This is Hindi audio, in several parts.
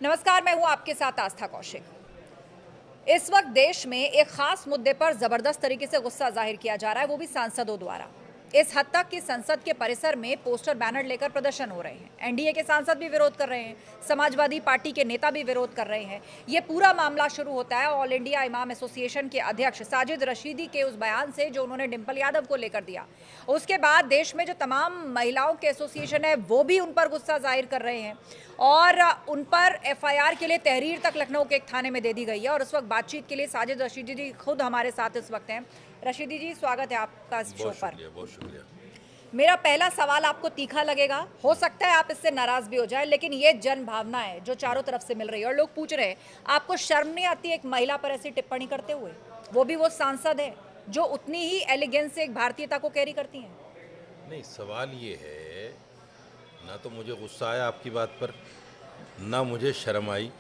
नमस्कार, मैं हूं आपके साथ आस्था कौशिक। इस वक्त देश में एक खास मुद्दे पर जबरदस्त तरीके से गुस्सा जाहिर किया जा रहा है, वो भी सांसदों द्वारा। इस हद तक कि संसद के परिसर में पोस्टर बैनर लेकर प्रदर्शन हो रहे हैं। एनडीए के सांसद भी विरोध कर रहे हैं, समाजवादी पार्टी के नेता भी विरोध कर रहे हैं। ये पूरा मामला शुरू होता है ऑल इंडिया इमाम एसोसिएशन के अध्यक्ष साजिद रशीदी के उस बयान से जो उन्होंने डिंपल यादव को लेकर दिया। उसके बाद देश में जो तमाम महिलाओं के एसोसिएशन है वो भी उन पर गुस्सा जाहिर कर रहे हैं और उन पर एफआईआर के लिए तहरीर तक लखनऊ के एक थाने में दे दी गई है। और उस वक्त बातचीत के लिए साजिद रशीदी जी खुद हमारे साथ इस वक्त हैं। रशीदी जी, स्वागत है आपका इस शो पर। बहुत शुक्रिया। मेरा पहला सवाल आपको तीखा लगेगा, हो सकता है आप इससे नाराज भी हो जाए, लेकिन ये जन भावना है जो चारों तरफ से मिल रही है और लोग पूछ रहे हैं आपको शर्म नहीं आती एक महिला पर ऐसी टिप्पणी करते हुए, वो भी वो सांसद है जो उतनी ही एलिगेंस से एक भारतीयता को कैरी करती हैं? नहीं, सवाल ये है, ना तो मुझे गुस्सा आया आपकी बात पर, ना मुझे शर्म आई,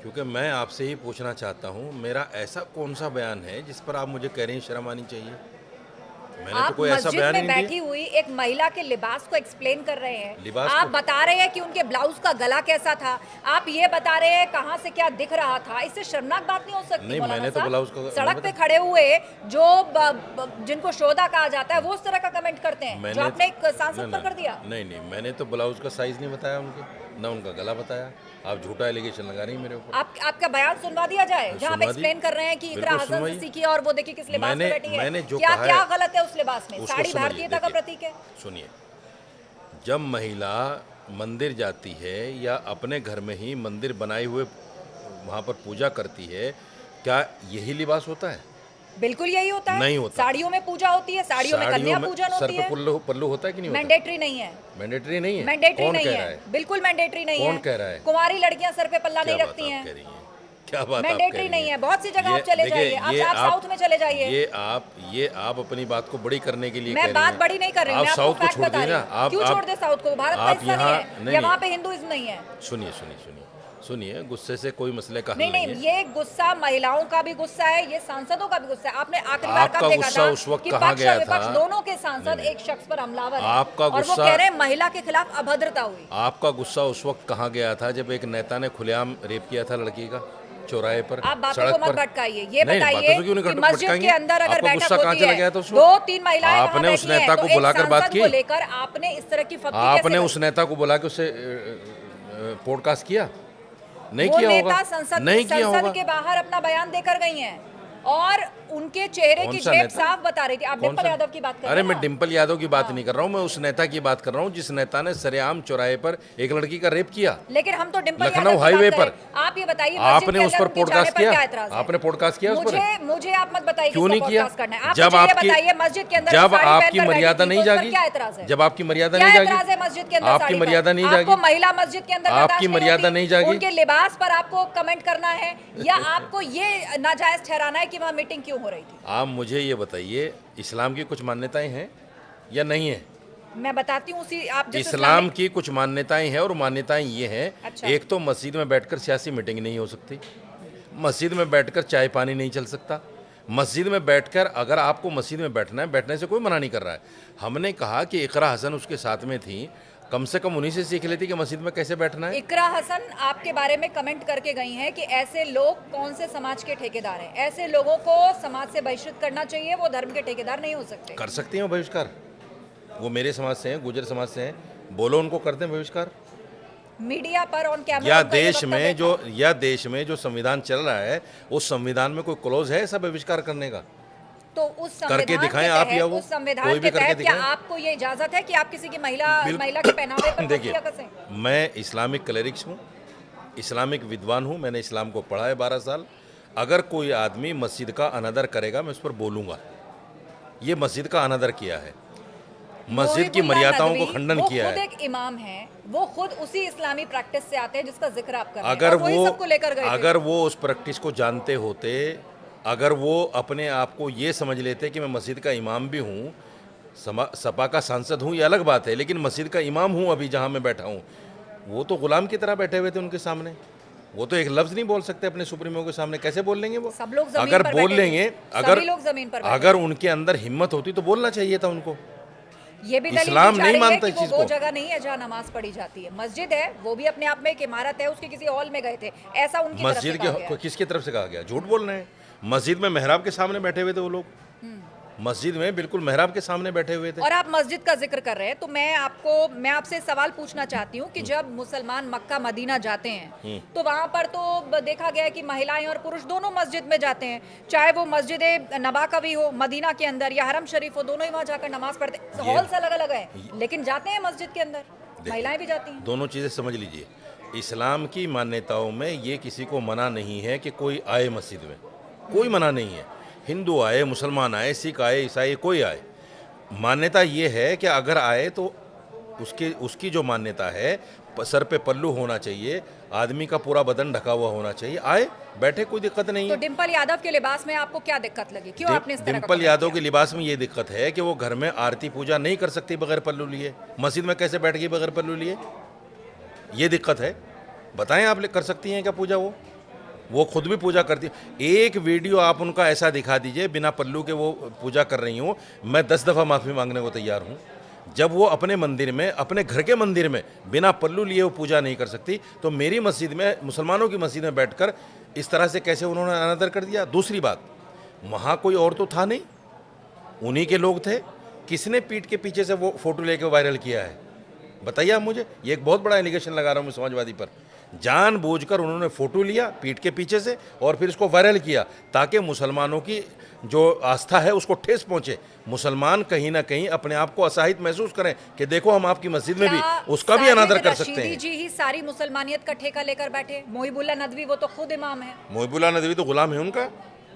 क्योंकि मैं आपसे ही पूछना चाहता हूँ मेरा ऐसा कौन सा बयान है जिस पर आप मुझे कह रहे हैं शर्म आनी चाहिए? मैंने तो कोई ऐसा बयान ही नहीं दिया। बैठी हुई एक महिला के लिबास को एक्सप्लेन कर रहे हैं, लिबास आप बता रहे हैं कि उनके ब्लाउज का गला कैसा था, आप ये बता रहे हैं कहाँ से क्या दिख रहा था। इससे शर्मनाक बात नहीं हो सकती? नहीं, मैंने तो ब्लाउज का सड़क पे खड़े हुए जो जिनको शोधा कहा जाता है वो उस तरह का कमेंट करते हैं जो आपने एक सांसद पर कर दिया। नहीं, मैंने तो ब्लाउज का साइज नहीं बताया उनके, ना उनका गला बताया। आप झूठा एलिगेशन लगा रही हैं मेरे ऊपर। आपका बयान सुनवा दिया जाए जहाँ पे एक्सप्लेन कर रहे हैं कि इकरा हसन से सीखी और वो देखिए किस लिबास में बैठी है। मैंने जो क्या कहा क्या गलत है उस लिबास में? साड़ी सुनिए, भारतीयता का प्रतीक है। सुनिए, जब महिला मंदिर जाती है या अपने घर में ही मंदिर बनाए हुए वहाँ पर पूजा करती है, क्या यही लिबास होता है? बिल्कुल यही होता है। नहीं होता। साड़ियों में पूजा होती है, साड़ियों में कन्या पूजन होती है। सर पे पल्लू होता है कि नहीं होता? मैंडेटरी नहीं है। मैंडेटरी नहीं है? मैंडेटरी नहीं है, बिल्कुल मैंडेटरी नहीं है। कौन कह रहा है? कुंवारी लड़कियां सर पे पल्ला नहीं रखती हैं। क्या बात? मैंडेटरी नहीं है। बहुत सी जगह आप चले जाइए, आप साउथ में चले जाइए। ये आप अपनी बात को बड़ी करने के लिए मैं बात बड़ी नहीं कर रही हूँ, मैं आपको फैक्ट बता रही हूँ। क्यों छोड़ दे साउथ को? भारत का हिस्सा नहीं है या वहाँ पे हिंदुइज्म नहीं है? सुनिए, गुस्से से कोई मसले का हल नहीं, ये गुस्सा महिलाओं का भी गुस्सा है, ये सांसदों का भी गुस्सा है। आपने आखिरी बार कब देखा था उस वक्त कि कहाँ पक्ष गया और विपक्ष था? दोनों के सांसद एक शख्स पर हमलावर हैं आपका और वो कह रहे हैं महिला के खिलाफ अभद्रता हुई। आपका गुस्सा उस वक्त कहाँ गया था जब एक नेता ने खुलेआम रेप किया था लड़की का चौराहे पर, आप बातों सड़क को मत पर? भटकाइए। ये बताइए कि मस्जिद के अंदर अगर बैठक होती है, तो 2-3 महिलाएं आपने उस नेता को बुलाकर बात की? लेकर आपने इस तरह की फतवी आपने उस नेता को बुला के उससे पॉडकास्ट किया? नहीं किया होगा। संसद के बाहर अपना बयान देकर गई हैं और उनके चेहरे की शेप साफ बता रही थी। आप डिंपल यादव की बात कर रहे हैं? अरे मैं डिंपल यादव की बात नहीं कर रहा हूँ, मैं उस नेता की बात कर रहा हूँ जिस नेता ने सरेआम चौराहे पर एक लड़की का रेप किया। लेकिन हम तो डिंपल लखनऊ हाईवे पर। आप ये बताइए, आपने उस पर पॉडकास्ट किया? आपने पॉडकास्ट किया उस पर? मुझे आप मत बताइए क्यों नहीं किया? जब आपकी मस्जिद के अंदर जब आपकी मर्यादा नहीं जागी, जब आपकी मर्यादा नहीं जागी, मस्जिद के अंदर आपकी मर्यादा नहीं जागी, महिला मस्जिद के अंदर आपकी मर्यादा नहीं जागी, उनके लिबास पर आपको कमेंट करना है या आपको ये नाजायज ठहराना है कि वहाँ मीटिंग क्यों हो रही थी? आप मुझे ये बताइए, इस्लाम की कुछ मान्यताएं हैं या नहीं है? मैं बताती हूँ उसी आप इस्लाम की कुछ मान्यताएं हैं और मान्यताएं ये हैं। अच्छा। एक तो मस्जिद में बैठकर सियासी मीटिंग नहीं हो सकती, मस्जिद में बैठकर चाय पानी नहीं चल सकता, मस्जिद में बैठकर अगर आपको मस्जिद में बैठना है, बैठने से कोई मना नहीं कर रहा है। हमने कहा कि इकरा हसन उसके साथ में थी, कम से कम उन्हीं से सीख लेती कि मस्जिद में कैसे बैठना है। इकरा हसन आपके बारे में कमेंट करके गई हैं कि ऐसे लोग कौन से समाज के ठेकेदार हैं, ऐसे लोगों को समाज से बहिष्कृत करना चाहिए, वो धर्म के ठेकेदार नहीं हो सकते। कर सकती हैं बहिष्कार, वो मेरे समाज से हैं, गुर्जर समाज से हैं, बोलो उनको कर दें बहिष्कार। मीडिया पर ऑन कैमरा या देश में जो संविधान चल रहा है उस संविधान में कोई क्लोज है ऐसा बहिष्कार करने का? तो उस करके दिखाएं आप या वो, उस संविधान कोई भी के करके तहत क्या दिखाएं। आपको ये इजाजत है कि आप किसी की महिला के पहनावे पर देखिए, कसें? मैं इस्लामिक क्लेरिक्स हूँ, इस्लामिक विद्वान हूँ, मैंने इस्लाम को पढ़ा है 12 साल। अगर कोई आदमी मस्जिद का अनादर करेगा मैं उस पर बोलूँगा। ये मस्जिद का अनादर किया है, मस्जिद की मर्यादाओं को खंडन किया है। वो खुद एक इमाम हैं, वो खुद उसी इस्लामी प्रैक्टिस से आते हैं जिसका जिक्र आप कर रहे हैं। अगर वो उस प्रैक्टिस को जानते होते, अगर वो अपने आप को ये समझ लेते कि मैं मस्जिद का इमाम भी हूँ, सपा का सांसद हूँ, ये अलग बात है, लेकिन मस्जिद का इमाम हूँ अभी जहाँ मैं बैठा हूँ, वो तो गुलाम की तरह बैठे हुए थे उनके सामने। वो तो एक लफ्ज़ नहीं बोल सकते अपने सुप्रीमो के सामने, कैसे बोल लेंगे वो? सब लोग अगर बोल लेंगे, सभी लोग जमीन पर अगर उनके अंदर हिम्मत होती तो बोलना चाहिए था उनको। ये भी दलील इस्लाम दी जा नहीं रही है मानता कि इस वो चीज वो को। जगह नहीं है जहाँ नमाज पढ़ी जाती है। मस्जिद है, वो भी अपने आप में एक इमारत है, उसके किसी हॉल में गए थे, ऐसा उनकी तरफ से मस्जिद कहा गया के है। किसकी तरफ से कहा गया? झूठ बोल रहे हैं। मस्जिद में मेहराब के सामने बैठे हुए थे वो लोग, मस्जिद में बिल्कुल मेहराब के सामने बैठे हुए थे। और आप मस्जिद का जिक्र कर रहे हैं तो मैं आपसे सवाल पूछना चाहती हूँ कि जब मुसलमान मक्का मदीना जाते हैं तो वहां पर तो देखा गया है कि महिलाएं और पुरुष दोनों मस्जिद में जाते हैं, चाहे वो मस्जिद नबाकवी हो मदीना के अंदर या हरम शरीफ हो, दोनों ही वहां जाकर नमाज पढ़ते हैं। हॉल्स अलग अलग है लेकिन जाते हैं मस्जिद के अंदर, महिलाएं भी जाती हैं। दोनों चीज़ें समझ लीजिए। इस्लाम की मान्यताओं में ये किसी को मना नहीं है कि कोई आए मस्जिद में, कोई मना नहीं है। हिंदू आए, मुसलमान आए, सिख आए, ईसाई कोई आए, मान्यता ये है कि अगर आए तो उसकी जो मान्यता है, सर पे पल्लू होना चाहिए, आदमी का पूरा बदन ढका हुआ होना चाहिए, आए बैठे, कोई दिक्कत नहीं तो है। डिम्पल यादव के लिबास में आपको क्या दिक्कत लगी, क्यों आपने इस तरह का डिम्पल comment यादव किया? के लिबास में ये दिक्कत है कि वो घर में आरती पूजा नहीं कर सकती बगैर पल्लू लिए, मस्जिद में कैसे बैठ गई बगैर पल्लू लिए? ये दिक्कत है। बताएं, आप कर सकती हैं क्या पूजा? वो खुद भी पूजा करती। एक वीडियो आप उनका ऐसा दिखा दीजिए बिना पल्लू के वो पूजा कर रही हो, मैं 10 दफ़ा माफ़ी मांगने को तैयार हूँ। जब वो अपने मंदिर में, अपने घर के मंदिर में बिना पल्लू लिए वो पूजा नहीं कर सकती, तो मेरी मस्जिद में, मुसलमानों की मस्जिद में बैठकर इस तरह से कैसे उन्होंने अनादर कर दिया? दूसरी बात, वहाँ कोई और तो था नहीं, उन्हीं के लोग थे। किसने पीठ के पीछे से वो फोटो लेके वायरल किया है? बताइए आप मुझे। ये एक बहुत बड़ा एलिगेशन लगा रहा हूँ मैं समाजवादी पर। जानबूझकर उन्होंने फोटो लिया पीठ के पीछे से और फिर इसको वायरल किया ताकि मुसलमानों की जो आस्था है उसको ठेस पहुंचे। मुसलमान कहीं ना कहीं अपने आप को असहायित महसूस करें कि देखो हम आपकी मस्जिद में भी उसका भी अनादर कर सकते हैं। जी ही सारी मुसलमानियत का ठेका लेकर बैठे। मोहिबुल्लाह नदवी वो तो खुद इमाम है। मोहिबुल्लाह नदवी तो गुलाम है उनका।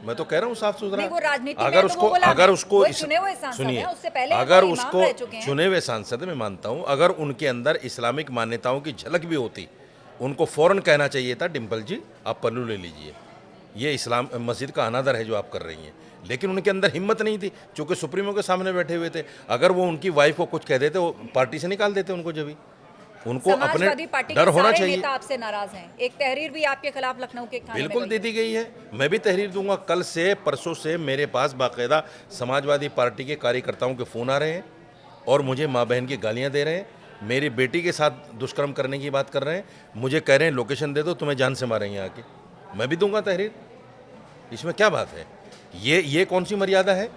मैं तो कह रहा हूँ साफ सुथरा। वो राजनीति अगर उसको चुने हुए सांसद हैं, उससे पहले अगर वो इमाम उसको रह चुके हैं। चुने हुए सांसद मैं मानता हूँ, अगर उनके अंदर इस्लामिक मान्यताओं की झलक भी होती, उनको फौरन कहना चाहिए था, डिम्पल जी आप पल्लू ले लीजिए, ये इस्लाम मस्जिद का अनादर है जो आप कर रही हैं। लेकिन उनके अंदर हिम्मत नहीं थी, चूँकि सुप्रीमो के सामने बैठे हुए थे। अगर वो उनकी वाइफ को कुछ कह देते, वो पार्टी से निकाल देते उनको। जब भी उनको अपने समाजवादी पार्टी डर के होना सारे चाहिए। नेता आपसे नाराज हैं। एक तहरीर भी आपके खिलाफ लखनऊ के थाने में बिल्कुल गई दे दी गई है, मैं भी तहरीर दूंगा। कल से परसों से मेरे पास बाकायदा समाजवादी पार्टी के कार्यकर्ताओं के फ़ोन आ रहे हैं और मुझे माँ बहन की गालियाँ दे रहे हैं, मेरी बेटी के साथ दुष्कर्म करने की बात कर रहे हैं, मुझे कह रहे हैं लोकेशन दे दो, तुम्हें जान से मारेंगे आके। मैं भी दूंगा तहरीर, इसमें क्या बात है? ये कौन सी मर्यादा है?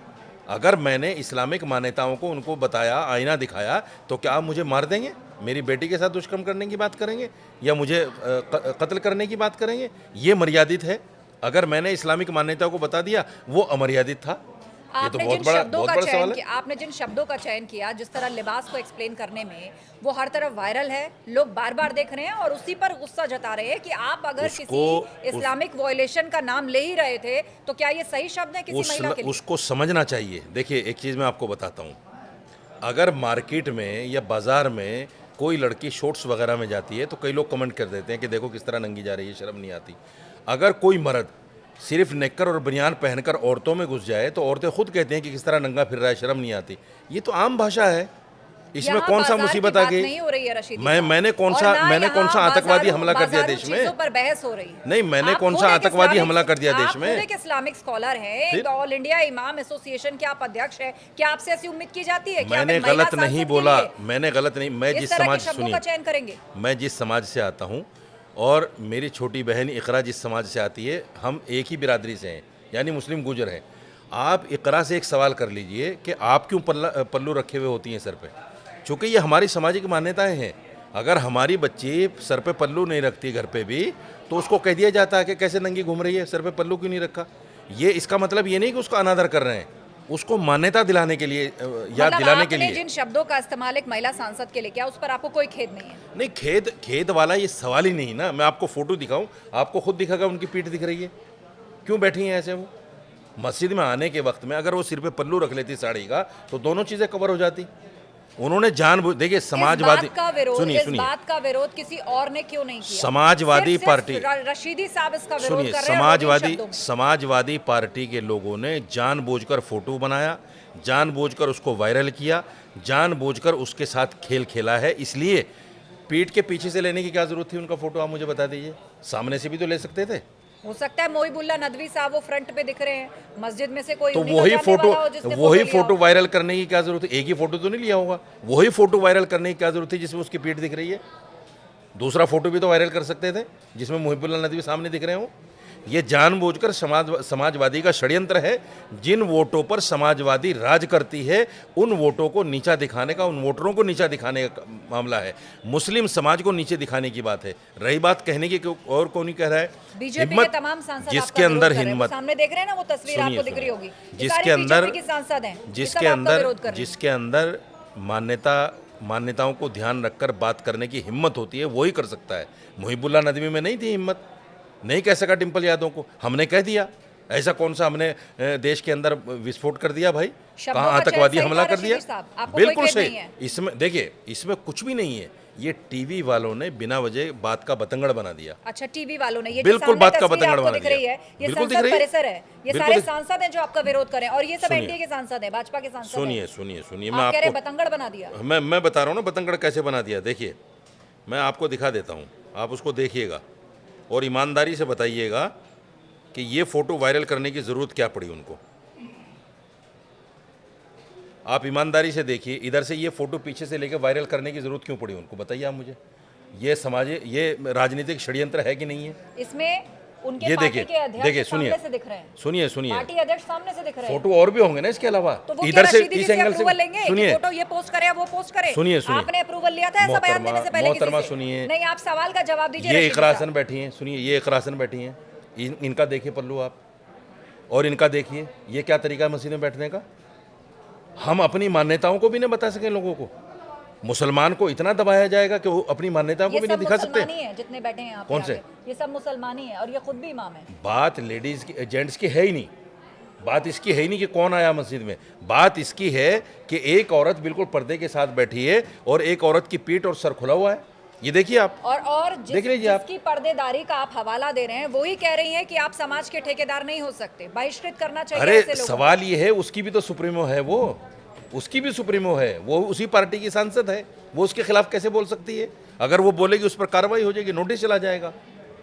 अगर मैंने इस्लामिक मान्यताओं को उनको बताया, आईना दिखाया, तो क्या आप मुझे मार देंगे? मेरी बेटी के साथ दुष्कर्म करने की बात करेंगे या मुझे कत्ल करने की बात करेंगे? ये मर्यादित है। अगर मैंने इस्लामिक मान्यताओं को बता दिया, वो अमर्यादित था। ये तो बहुत बड़ा सवाल है। आपने जिन शब्दों का चयन किया, जिस तरह लिबास को एक्सप्लेन करने में, वो हर तरफ वायरल है, लोग बार बार देख रहे हैं और उसी पर गुस्सा जता रहे हैं कि आप अगर किसी इस्लामिक वायलेशन का नाम ले ही रहे थे तो क्या ये सही शब्द है किसी महिला के लिए? उसको समझना चाहिए। देखिए एक चीज़ मैं आपको बताता हूँ, अगर मार्केट में या बाज़ार में कोई लड़की शॉर्ट्स वगैरह में जाती है तो कई लोग कमेंट कर देते हैं कि देखो किस तरह नंगी जा रही है, शर्म नहीं आती। अगर कोई मर्द सिर्फ नेकर और बनियान पहनकर औरतों में घुस जाए तो औरतें खुद कहते हैं कि किस तरह नंगा फिर रहा है, शर्म नहीं आती। ये तो आम भाषा है, इसमें कौन सा मुसीबत आ गई? मैंने कौन सा आतंकवादी हमला कर दिया देश में? पर बहस हो रही है। नहीं, मैंने कौन सा आतंकवादी हमला कर दिया देश में? आप एक इस्लामिक स्कॉलर हैं, ऑल इंडिया इमाम एसोसिएशन के आप अध्यक्ष हैं, क्या आपसे ऐसी उम्मीद की जाती है? मैंने गलत नहीं बोला, मैंने गलत नहीं। मैं जिस समाज, सुनिए, चयन करेंगे, मैं जिस समाज से आता हूँ और मेरी छोटी बहन इकरा जिस समाज से आती है, हम एक ही बिरादरी से हैं, यानी मुस्लिम गुजर हैं। आप इकरा से एक सवाल कर लीजिए कि आप क्यों पल्लू रखे हुए होती हैं सर पे? चूँकि ये हमारी सामाजिक मान्यताएं हैं। अगर हमारी बच्ची सर पे पल्लू नहीं रखती घर पे भी, तो उसको कह दिया जाता है कि कैसे नंगी घूम रही है, सर पे पल्लू क्यों नहीं रखा। ये इसका मतलब ये नहीं कि उसका अनादर कर रहे हैं, उसको मान्यता दिलाने के लिए, याद दिलाने के लिए। जिन शब्दों का इस्तेमाल एक महिला सांसद के लिए, क्या उस पर आपको कोई खेद नहीं है? नहीं, खेद वाला ये सवाल ही नहीं ना। मैं आपको फोटो दिखाऊं, आपको खुद दिखागा उनकी पीठ दिख रही है, क्यों बैठी हैं ऐसे? वो मस्जिद में आने के वक्त में अगर वो सिर पे पल्लू रख लेती साड़ी का तो दोनों चीजें कवर हो जाती। उन्होंने देखिए समाजवादी, सुनिए, इस बात का विरोध किसी और ने क्यों नहीं किया? समाजवादी पार्टी, रशीदी साहब इसका विरोध सुनिए, कर रहे हैं। समाजवादी पार्टी के लोगों ने जानबूझकर फोटो बनाया, जानबूझकर उसको वायरल किया, जानबूझकर उसके साथ खेल खेला है। इसलिए पीठ के पीछे से लेने की क्या जरूरत थी उनका फोटो? आप मुझे बता दीजिए, सामने से भी तो ले सकते थे। हो सकता है मोहिबुल्ला नदवी साहब वो फ्रंट पे दिख रहे हैं, मस्जिद में से कोई तो उन्हीं का वही जानने फोटो वाला हो जिसने वही लिया फोटो हो। वायरल करने की क्या जरूरत है? एक ही फोटो तो नहीं लिया होगा, वही फोटो वायरल करने की क्या जरूरत है जिसमें उसकी पीठ दिख रही है? दूसरा फोटो भी तो वायरल कर सकते थे जिसमें मुहिबुल्लाह नदवी सामने दिख रहे हो। ये जानबूझकर समाजवादी का षड्यंत्र है। जिन वोटों पर समाजवादी राज करती है उन वोटों को नीचा दिखाने का, उन वोटरों को नीचा दिखाने का मामला है। मुस्लिम समाज को नीचे दिखाने की बात है। रही बात कहने की कि और कौन ही कह रहा है, बीजेपी के तमाम सांसद जिसके आपका अंदर विरोध कर रहे हैं। वो हिम्मत, सामने देख रहे हैं ना, वो तस्वीर सुनिए, आपको दिख रही सुनिए। होगी, ये जिसके सारे अंदर बीजेपी के सांसद हैं, ये जिसके सब आपका अंदर विरोध कर रहे हैं। जिसके अंदर मान्यताओं को ध्यान रखकर बात करने की हिम्मत होती है वही कर सकता है। मुहिबुल्लाह नदवी में नहीं थी हिम्मत, नहीं कह सका डिम्पल यादव को, हमने कह दिया। ऐसा कौन सा हमने देश के अंदर विस्फोट कर दिया भाई? शब्दों कहाँ का आतंकवादी चयन हमला सही कर था दिया? रशीद साहब, आपको कोई बिल्कुल खेद सही। नहीं है। इसमें देखिए, इसमें कुछ भी नहीं है। ये टीवी वालों ने बिना वजह बात का बतंगड़ बना दिया। अच्छा, टीवी वालों ने, ये जो बिल्कुल सामने बात का तस्वीर बतंगड़ आपको बना दिख रही है, दिया। ये बिल्कुल दिख संसद रही है। परिसर है, ये बिल्कुल सारे दिख- सांसद हैं जो आपका विरोध करें, और ये सब सुनिए। एनडीए के सांसद हैं, भाजपा के सांसद सुनिए हैं। सुनिए सुनिए, आप मैं कह रहे आपको बतंगड़ बना दिया। मैं बता रहा हूँ ना बतंगड़ कैसे बना दिया। देखिए, मैं आपको दिखा देता हूँ, आप उसको देखिएगा और ईमानदारी से बताइएगा कि ये फोटो वायरल करने की ज़रूरत क्या पड़ी उनको। आप ईमानदारी से देखिए, इधर से ये फोटो पीछे से लेकर वायरल करने की ज़रूरत क्यों पड़ी उनको, बताइए आप मुझे। ये राजनीतिक षड्यंत्र है कि नहीं है? इसमें उनके ये पार्टी देखिए, के अध्यक्ष देखिए, सामने सुनिए, से दिख रहे हैं, सुनिए पार्टी अध्यक्ष सामने से दिख रहे हैं। फोटो और भी होंगे ना इसके अलावा। तो वो इधर से रशीदी जी इस से एंगल अप्रूवल लेंगे से कि सुनिए, फोटो ये पोस्ट करे, वो पोस्ट करे। सुनिए, आपने अप्रूवल लिया था ऐसा बयान देने से पहले किसी मोहतरमा से? सुनिए, नहीं, आप सवाल का जवाब दीजिए। ये रशीदी इकरासन साहब, बैठी हैं, सुनिए, ये इकरासन बैठी हैं, इनका देखिए पल्लू आप, और इनका देखिए, ये क्या तरीका है मस्जिद में बैठने का। हम अपनी मान्यताओं को भी नहीं बता सकें लोगों को। मुसलमान को इतना दबाया जाएगा कि वो अपनी मान्यताओं को ये भी सब नहीं दिखा सकते। मुसलमान ही हैं जितने बैठे हैं यहाँ पे कौन से? आगे। ये सब मुसलमान ही हैं और ये खुद भी इमाम है। बात लेडीज की, जेंट्स की है ही नहीं। बात इसकी है ही नहीं कि कौन आया मस्जिद में। बात इसकी है कि एक औरत बिल्कुल पर्दे के साथ बैठी है और एक औरत की पीठ और सर खुला हुआ है। ये देखिए आप, और देख लीजिए आप। जिसकी पर्देदारी का आप हवाला दे रहे हैं वो ही कह रही हैं कि आप समाज के ठेकेदार नहीं हो सकते, बहिष्कृत करना चाहिए अरे ऐसे लोगों को। सवाल ये है, उसकी भी तो सुप्रीमो है, वो उसकी भी सुप्रीमो है, वो उसी पार्टी की सांसद है, वो उसके खिलाफ कैसे बोल सकती है? अगर वो बोलेगी उस पर कार्रवाई हो जाएगी, नोटिस चला जाएगा।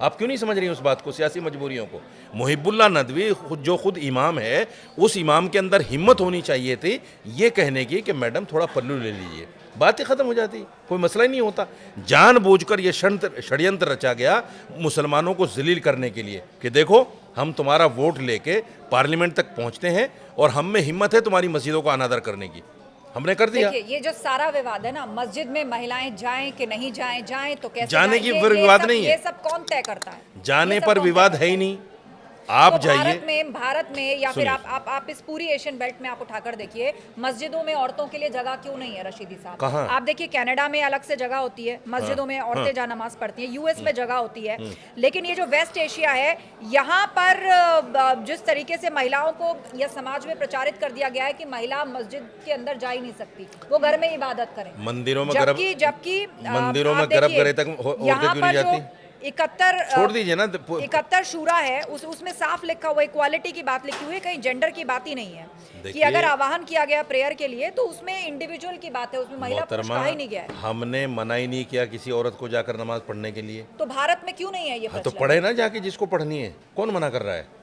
आप क्यों नहीं समझ रही उस बात को, सियासी मजबूरियों को? मुहिबुल्लाह नदवी जो खुद इमाम है, उस इमाम के अंदर हिम्मत होनी चाहिए थी ये कहने की कि मैडम थोड़ा पल्लू ले लीजिए, बात ही खत्म हो जाती, कोई मसला ही नहीं होता। जानबूझकर ये षड्यंत्र रचा गया मुसलमानों को जलील करने के लिए कि देखो हम तुम्हारा वोट लेके पार्लियामेंट तक पहुंचते हैं और हम में हिम्मत है तुम्हारी मस्जिदों का अनादर करने की। हमने कर दिया। देखिए, ये जो सारा विवाद है ना, मस्जिद में महिलाएं जाएं कि नहीं जाएं, जाएं तो कैसे जाने जाएं, की ये- पर ये विवाद सब- नहीं है। ये सब कौन तय करता है? जाने ये सब पर कौन तय विवाद करता है ही नहीं। आप तो जाइए, भारत में या फिर सुनिए। आप इस पूरी एशियन बेल्ट में आप उठाकर देखिए, मस्जिदों में औरतों के लिए जगह क्यों नहीं है रशीदी साहब? कहाँ? आप देखिए, कनाडा में अलग से जगह होती है, मस्जिदों में औरतें जा नमाज पढ़ती हैं, यूएस में जगह होती है, लेकिन ये जो वेस्ट एशिया है, यहाँ पर जिस तरीके से महिलाओं को या समाज में प्रचारित कर दिया गया है कि महिला मस्जिद के अंदर जा ही नहीं सकती, वो घर में इबादत करें। मंदिरों में गर्भ जबकि मंदिरों में आप गर्भ देखिए, गृह तक औरतें यहाँ क्यों पर नहीं जो जाती? 71 छोड़ दीजिए ना। 71 शूरा है, उसमें साफ लिखा हुआ है, इक्वालिटी की बात लिखी हुई है, कहीं जेंडर की बात ही नहीं है कि देखिए, अगर आवाहन किया गया प्रेयर के लिए तो उसमें इंडिविजुअल की बात है, उसमें महिला पुरुष मोहतरमा, कहा ही नहीं गया है। हमने मना ही नहीं किया किसी औरत को जाकर नमाज पढ़ने के लिए। तो भारत में क्यों नहीं है ये हाँ, तो प्रचलन? पढ़े ना जाके जिसको पढ़नी है, कौन मना कर रहा है?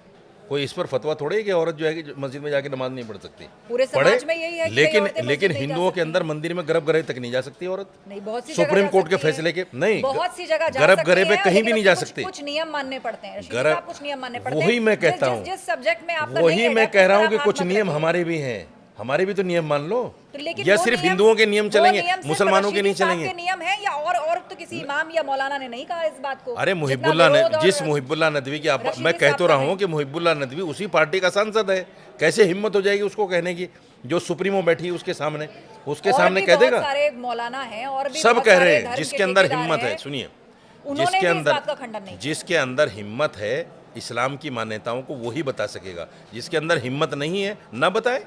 कोई इस पर फतवा थोड़े है कि औरत जो है कि मस्जिद में जाके नमाज नहीं पढ़ सकती। पूरे समाज में यही है कि लेकिन औरतें मस्जिद लेकिन नहीं जा हिंदुओं के सकती। अंदर मंदिर में गर्भगृह तक नहीं जा सकती औरत। नहीं, बहुत सी जगह सुप्रीम जा कोर्ट के सकती है। फैसले के नहीं, बहुत सी जगह जा गर्भगृह सकती पे है, कहीं भी लेकिन नहीं जा कुछ- सकती। कुछ नियम मानने पड़ते हैं रशीद गर्भ- साहब, कुछ नियम मानने पड़ते हैं। वही मैं कहता हूँ, जिस सब्जेक्ट में आपका वही नहीं है, मैं उस कह रहा हूँ तरफ कि हाथ कुछ मत नियम रखिए। हमारे भी हैं, हमारे भी तो नियम मान लो। तो लेकिन या वो सिर्फ नियम- हिंदुओं के नियम वो चलेंगे, नियम सिर्फ मुसलमानों के नहीं रशीदी साहब चलेंगे? के नियम है या और तो किसी इमाम या मौलाना ने नहीं कहा इस बात को? अरे जितना मुहिबुल्लाह विरोध और जिस मुहिबुल्लाह नदवी की आप, रशीदी मैं कह साहब तो का रहा है। हूँ कि मुहिबुल्लाह नदवी उसी पार्टी का सांसद है, कैसे हिम्मत हो जाएगी उसको कहने की? जो सुप्रीमो बैठी है उसके सामने और सामने भी कह बहुत देगा। सारे मौलाना हैं और भी सब बहुत कह सारे रहे हैं धर्म जिसके के अंदर ठेकेदार हिम्मत है, हैं, सुनिए, उन्होंने जिसके भी इस अंदर बात का खंडन नहीं किया। जिसके अंदर हिम्मत है इस्लाम की मान्यताओं को वही बता सकेगा। जिसके अंदर हिम्मत नहीं है ना बताए।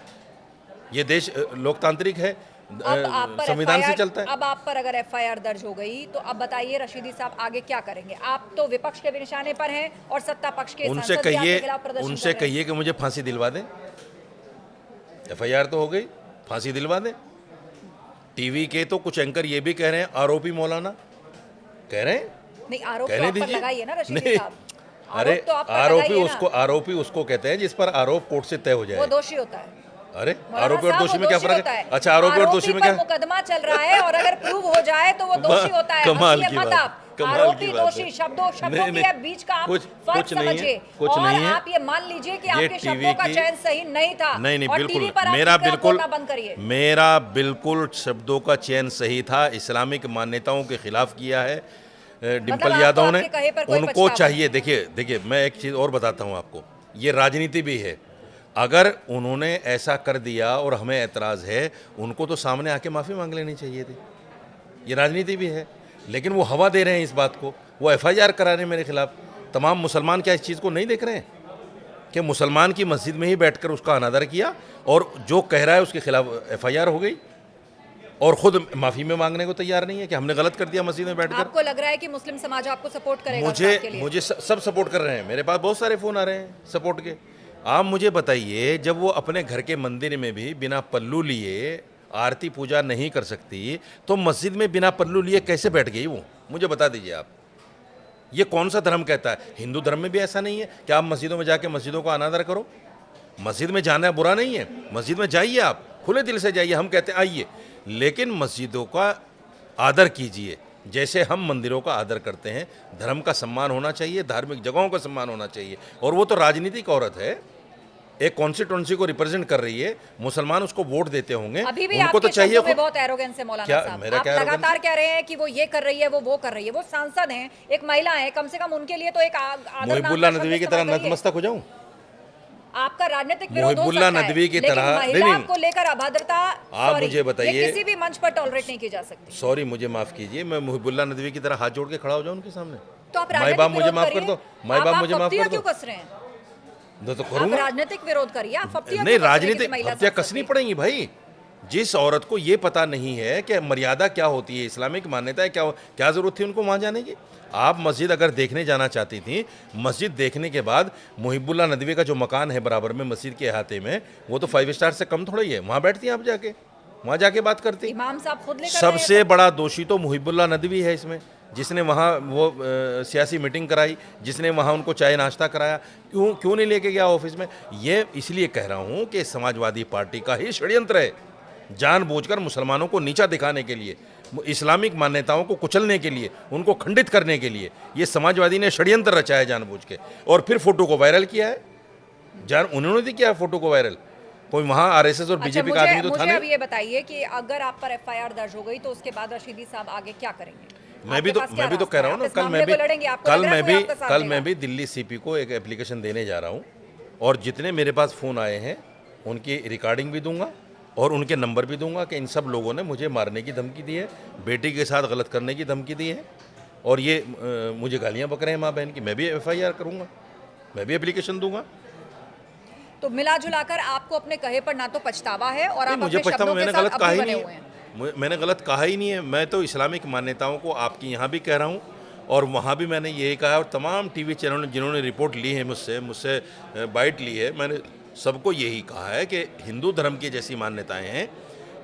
ये देश लोकतांत्रिक है, अब आप पर संविधान से FIR चलता है। अब आप पर अगर FIR दर्ज हो गई तो अब बताइए रशीदी साहब आगे क्या करेंगे? आप तो विपक्ष के भी निशाने पर हैं और सत्ता पक्ष के उनसे सांसद भी आपके कहिए खिलाफ प्रदर्शन उनसे कर रहे हैं। कहिए कि मुझे फांसी दिलवा दें। FIR तो हो गई, फांसी दिलवा दें। टीवी के तो कुछ एंकर ये भी कह रहे हैं आरोपी मौलाना कह रहे हैं, नहीं, आरोप तो कहने आप पर दीजिए। लगाइए ना रशीदी नहीं, साहब, अरे आरोप तो आपका लगाइए ना। आरोपी उसको कहते हैं जिस पर आरोप कोर्ट से तय हो वो जाए। दोषी होता है। अरे मौलाना आरोपी और साहब, दोषी वो में क्या दोषी फर्क होता है? है। अच्छा, आरोपी और दोषी आरोपी में पर क्या? मुकदमा चल रहा है और अगर प्रूव हो जाए तो वो दोषी होता है। कमाल हंसिए की मत बात, आप। कमाल आरोपी की बात दोषी है। शब्दों नहीं, के नहीं, बीच का आप कुछ फर्क कुछ नहीं है, समझिए। कुछ और नहीं है। आप ये मान लीजिए कि ये आपके टीवी शब्दों का की चयन सही नहीं था। नहीं और बिल्कुल, टीवी पर आप मेरा इस तरह बिल्कुल बोलना बंद करिए। मेरा बिल्कुल शब्दों का चयन सही था। इस्लामिक मान्यताओं के खिलाफ किया है डिम्पल आपको यादव ने। आपके कहे पर कोई उनको पछतावा चाहिए, नहीं। देखिए मैं एक चीज़ और बताता हूँ आपको, ये राजनीति भी है। अगर उन्होंने ऐसा कर दिया और हमें ऐतराज़ है, उनको तो सामने आके माफ़ी मांग लेनी चाहिए थी। ये राजनीति भी है, लेकिन वो हवा दे रहे हैं इस बात को। वो एफआईआर करा रहे हैं मेरे खिलाफ। तमाम मुसलमान क्या इस चीज़ को नहीं देख रहे हैं कि मुसलमान की मस्जिद में ही बैठकर उसका अनादर किया और जो कह रहा है उसके खिलाफ एफआईआर हो गई और खुद माफ़ी में मांगने को तैयार नहीं है कि हमने गलत कर दिया मस्जिद में बैठकर। आपको लग रहा है कि मुस्लिम समाज आपको सपोर्ट करेगा उस बात के लिए? मुझे सब सपोर्ट कर रहे हैं। मेरे पास बहुत सारे फ़ोन आ रहे हैं सपोर्ट के। आप मुझे बताइए, जब वो अपने घर के मंदिर में भी बिना पल्लू लिए आरती पूजा नहीं कर सकती, तो मस्जिद में बिना पल्लू लिए कैसे बैठ गई वो? मुझे बता दीजिए आप। ये कौन सा धर्म कहता है? हिंदू धर्म में भी ऐसा नहीं है कि आप मस्जिदों में जाके मस्जिदों का अनादर करो। मस्जिद में जाना बुरा नहीं है, मस्जिद में जाइए, आप खुले दिल से जाइए, हम कहते हैं आइए, लेकिन मस्जिदों का आदर कीजिए जैसे हम मंदिरों का आदर करते हैं। धर्म का सम्मान होना चाहिए, धार्मिक जगहों का सम्मान होना चाहिए। और वो तो राजनीतिक औरत है, एक कॉन्स्टिट्यूंसी को रिप्रेजेंट कर रही है, मुसलमान उसको वोट देते होंगे, अभी भी उनको तो आपके चाहिए शब्दों में बहुत एरोगेंस है मौलाना क्या साहब। मेरा आप क्या लगातार कह रहे हैं कि वो ये कर रही है, वो कर रही है। वो सांसद हैं, एक महिला है, कम से कम उनके लिए तो एक आदर मुहिबुल्लाह नाम का नदवी की शब्द तरह इस्तेमाल करिए। नतमस्तक हो जाऊं? आपका राजनीतिक विरोध हो मुहिबुल्लाह सकता है, नदवी की लेकिन तरह महिला को लेकर अभद्रता, आप sorry, मुझे बताइए, ये किसी भी मंच पर टॉलरेट नहीं की जा सकती। सॉरी, मुझे माफ़ कीजिए, मैं मुहिबुल्लाह नदवी की तरह हाथ जोड़ के खड़ा हो जाऊं उनके सामने? तो आप माई बाप राजनीतिक मुझे विरोध माफ़ कर करिए। दो, माई बाप मुझे माफ़ फफ्तियां कर क्यों दो, कस रहे हैं? तो आप करूंगा। राजनीतिक विरोध करिए, आप फफ्तियां नहीं, क्यों कस रहे हैं किसी राजनीतिक महिला हत्या सांसद कसनी की? पड़ेंगी भाई। जिस औरत को ये पता नहीं है कि मर्यादा क्या होती है, इस्लामिक मान्यता है क्या ज़रूरत थी उनको वहाँ जाने की? आप मस्जिद अगर देखने जाना चाहती थी, मस्जिद देखने के बाद मुहिबुल्लाह नदवी का जो मकान है बराबर में मस्जिद के अहाते में, वो तो 5 स्टार से कम थोड़ा ही है, वहाँ बैठती हैं आप जाके, वहाँ जाके बात करती। इमाम साहब खुद लेकर रहे हैं सबसे बड़ा दोषी तो मुहिबुल्लाह नदवी है इसमें, जिसने वहाँ वो सियासी मीटिंग कराई, जिसने वहाँ उनको चाय नाश्ता कराया। क्यों नहीं लेके गया ऑफिस में? ये इसलिए कह रहा हूँ कि समाजवादी पार्टी का ही षड्यंत्र है, जानबूझकर मुसलमानों को नीचा दिखाने के लिए, इस्लामिक मान्यताओं को कुचलने के लिए, उनको खंडित करने के लिए ये समाजवादी ने षड्यंत्र रचा है जानबूझ के, और फिर फोटो को वायरल किया है। उन्होंने भी किया फोटो को वायरल, कोई वहाँ आरएसएस और बीजेपी का आदमी तो था मुझे नहीं। अब ये बताइए कि अगर आप पर एफआईआर दर्ज हो गई तो उसके बाद रशीदी साहब आगे क्या करेंगे? मैं भी तो कह रहा हूँ ना, कल मैं भी दिल्ली सीपी को एक एप्लीकेशन देने जा रहा हूँ, और जितने मेरे पास फ़ोन आए हैं उनकी रिकॉर्डिंग भी दूंगा और उनके नंबर भी दूंगा कि इन सब लोगों ने मुझे मारने की धमकी दी है, बेटी के साथ गलत करने की धमकी दी है, और ये मुझे गालियाँ बक रहे हैं माँ बहन की। मैं भी एफआईआर करूँगा, मैं भी एप्लीकेशन दूंगा। तो मिला जुलाकर आपको अपने कहे पर ना तो पछतावा है और आप मुझे अपने पछतावा, शब्दों के मैंने साथ गलत कहा अभी ही बने नहीं हुए हैं। है, मैंने गलत कहा ही नहीं है। मैं तो इस्लामिक मान्यताओं को आपकी यहाँ भी कह रहा हूँ और वहाँ भी मैंने यही कहा, और तमाम टीवी चैनलों ने जिन्होंने रिपोर्ट ली है मुझसे बाइट ली है, मैंने सबको यही कहा है कि हिंदू धर्म की जैसी मान्यताएं हैं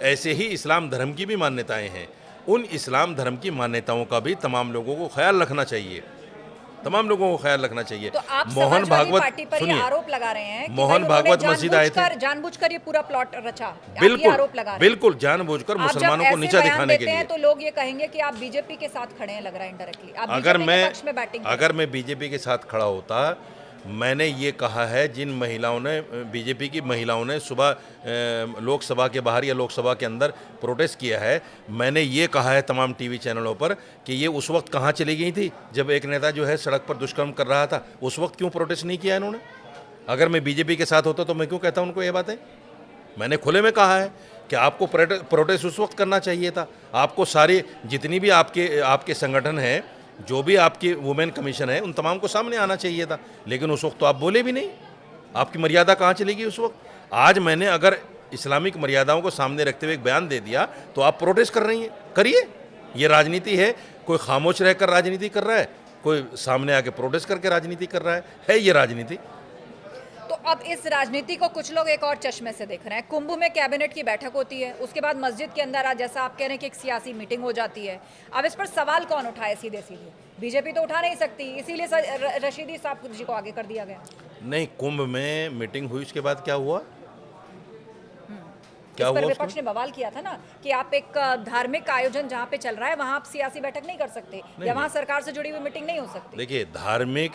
ऐसे ही इस्लाम धर्म की भी मान्यताएं हैं। उन इस्लाम धर्म की मान्यताओं का भी तमाम लोगों को ख्याल रखना चाहिए, तमाम लोगों को ख्याल रखना चाहिए। तो आप मोहन भागवत, पार्टी पर ये आरोप लगा रहे हैं कि मोहन भागवत मस्जिद आए थे, जानबूझकर ये पूरा प्लॉट रचा, बिल्कुल आरोप लगा रहे हैं। बिल्कुल जानबूझकर मुसलमानों को नीचा दिखाने के लिए। तो लोग ये कहेंगे कि आप बीजेपी के साथ खड़े हैं, लग रहा है इनडायरेक्टली। अगर मैं बीजेपी के साथ खड़ा होता, मैंने ये कहा है, जिन महिलाओं ने, बीजेपी की महिलाओं ने सुबह लोकसभा के बाहर या लोकसभा के अंदर प्रोटेस्ट किया है, मैंने ये कहा है तमाम टीवी चैनलों पर कि ये उस वक्त कहाँ चली गई थी जब एक नेता जो है सड़क पर दुष्कर्म कर रहा था, उस वक्त क्यों प्रोटेस्ट नहीं किया इन्होंने? अगर मैं बीजेपी के साथ होता तो मैं क्यों कहता उनको ये बातें? मैंने खुले में कहा है कि आपको प्रोटेस्ट उस वक्त करना चाहिए था। आपको सारे जितनी भी आपके संगठन हैं, जो भी आपकी वुमेन कमीशन है, उन तमाम को सामने आना चाहिए था, लेकिन उस वक्त तो आप बोले भी नहीं। आपकी मर्यादा कहाँ चली गई उस वक्त? आज मैंने अगर इस्लामिक मर्यादाओं को सामने रखते हुए एक बयान दे दिया तो आप प्रोटेस्ट कर रही हैं, करिए। ये राजनीति है, कोई खामोश रहकर राजनीति कर रहा है, कोई सामने आके प्रोटेस्ट करके राजनीति कर रहा है ये राजनीति। तो अब इस राजनीति को कुछ लोग एक और चश्मे से देख रहे हैं। कुंभ में कैबिनेट की बैठक होती है, उसके बाद मस्जिद के अंदर आज जैसा आप कह रहे हैं कि एक सियासी मीटिंग हो जाती है। अब इस पर सवाल कौन उठाए? सीधे सीधे बीजेपी तो उठा नहीं सकती, इसीलिए रशीदी साहब जी को आगे कर दिया गया। नहीं, कुंभ में मीटिंग हुई, उसके बाद क्या हुआ? क्या इस पर हुआ? विपक्ष ने बवाल किया था ना कि आप एक धार्मिक आयोजन जहाँ पे चल रहा है वहाँ आप सियासी बैठक नहीं कर सकते, या वहाँ सरकार से जुड़ी हुई मीटिंग नहीं हो सकती। देखिए, धार्मिक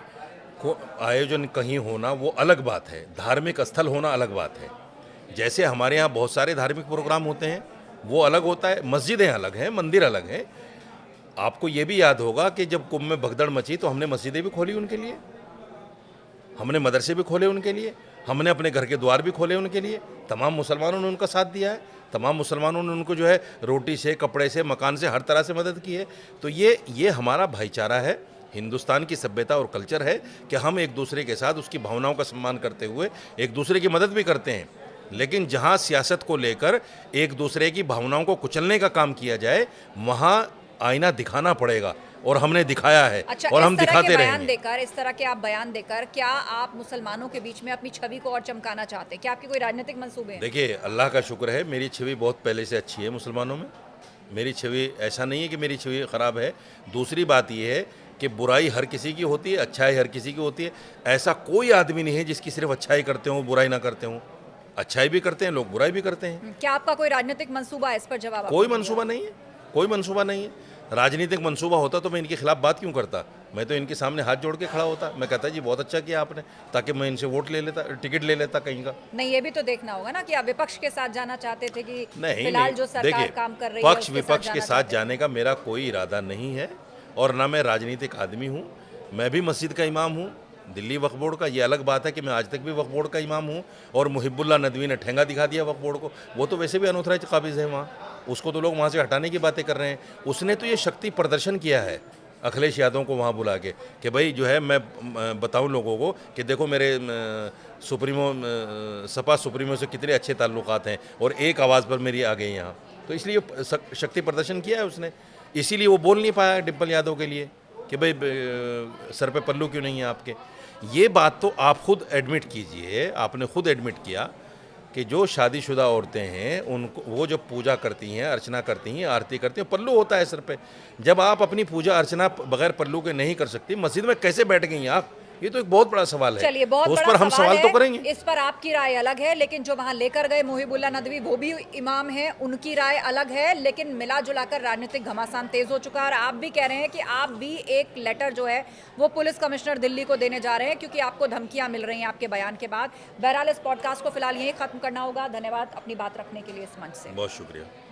को आयोजन कहीं होना वो अलग बात है, धार्मिक स्थल होना अलग बात है। जैसे हमारे यहाँ बहुत सारे धार्मिक प्रोग्राम होते हैं, वो अलग होता है। मस्जिदें अलग हैं, मंदिर अलग हैं। आपको ये भी याद होगा कि जब कुंभ में भगदड़ मची तो हमने मस्जिदें भी खोली उनके लिए, हमने मदरसे भी खोले उनके लिए, हमने अपने घर के द्वार भी खोले उनके लिए। तमाम मुसलमानों ने उनका साथ दिया है, तमाम मुसलमानों ने उनको जो है रोटी से, कपड़े से, मकान से, हर तरह से मदद की है। तो ये हमारा भाईचारा है, हिंदुस्तान की सभ्यता और कल्चर है कि हम एक दूसरे के साथ उसकी भावनाओं का सम्मान करते हुए एक दूसरे की मदद भी करते हैं। लेकिन जहाँ सियासत को लेकर एक दूसरे की भावनाओं को कुचलने का काम किया जाए, वहाँ आईना दिखाना पड़ेगा, और हमने दिखाया है। अच्छा, और हम दिखाते रहेंगे। इस तरह के आप बयान देकर क्या आप मुसलमानों के बीच में अपनी छवि को और चमकाना चाहते हैं? क्या आपके कोई राजनीतिक मंसूबे हैं? देखिए, अल्लाह का शुक्र है, मेरी छवि बहुत पहले से अच्छी है मुसलमानों में। मेरी छवि, ऐसा नहीं है कि मेरी छवि ख़राब है। दूसरी बात यह है कि बुराई हर किसी की होती है, अच्छाई हर किसी की होती है। ऐसा कोई आदमी नहीं है जिसकी सिर्फ अच्छाई करते हों, बुराई ना करते हों। अच्छाई भी करते हैं लोग, बुराई भी करते हैं। क्या आपका कोई राजनीतिक मंसूबा है? इस पर जवाब। कोई मंसूबा नहीं है, कोई मंसूबा नहीं है। राजनीतिक मंसूबा होता तो मैं इनके खिलाफ बात क्यों करता? मैं तो इनके सामने हाथ जोड़ के खड़ा होता। मैं कहता जी बहुत अच्छा किया आपने, ताकि मैं इनसे वोट ले लेता, टिकट ले लेता कहीं का। नहीं, ये भी तो देखना होगा ना कि आप विपक्ष के साथ जाना चाहते थे कि नहीं, फिलहाल जो सरकार काम कर रही है पक्ष विपक्ष के साथ जाने का मेरा कोई इरादा नहीं है, और ना मैं राजनीतिक आदमी हूँ। मैं भी मस्जिद का इमाम हूँ, दिल्ली वक्फ बोर्ड का। ये अलग बात है कि मैं आज तक भी वक्फ बोर्ड का इमाम हूँ, और मुहिबुल्लाह नदवी ने ठेंगा दिखा दिया वक्फ बोर्ड को। वो तो वैसे भी अनऑथराइज्ड काबिज है वहाँ, उसको तो लोग वहाँ से हटाने की बातें कर रहे हैं। उसने तो ये शक्ति प्रदर्शन किया है अखिलेश यादव को वहाँ बुला के कि भाई जो है मैं बताऊँ लोगों को कि देखो मेरे सुप्रीमो, सपा सुप्रीमो से कितने अच्छे ताल्लुकात हैं, और एक आवाज़ पर मेरी आ गई यहाँ। तो इसलिए शक्ति प्रदर्शन किया है उसने। इसीलिए वो बोल नहीं पाया डिम्पल यादव के लिए कि भाई सर पे पल्लू क्यों नहीं है आपके। ये बात तो आप खुद एडमिट कीजिए, आपने खुद एडमिट किया कि जो शादीशुदा औरतें हैं उनको, वो जब पूजा करती हैं, अर्चना करती हैं, आरती करती हैं, पल्लू होता है सर पे। जब आप अपनी पूजा अर्चना बगैर पल्लू के नहीं कर सकती, मस्जिद में कैसे बैठ गई आप? ये तो एक बहुत बड़ा सवाल है। चलिए, बहुत उस बड़ा पर हम सवाल तो करेंगे। इस पर आपकी राय अलग है, लेकिन जो वहां लेकर गए मुहिबुल्लाह नदवी, वो भी इमाम हैं, उनकी राय अलग है। लेकिन मिला जुलाकर राजनीतिक घमासान तेज हो चुका है, और आप भी कह रहे हैं कि आप भी एक लेटर जो है वो पुलिस कमिश्नर दिल्ली को देने जा रहे हैं, क्योंकि आपको धमकियां मिल रही हैं आपके बयान के बाद। बहरहाल इस पॉडकास्ट को फिलहाल यहीं खत्म करना होगा। धन्यवाद अपनी बात रखने के लिए इस मंच से। बहुत शुक्रिया।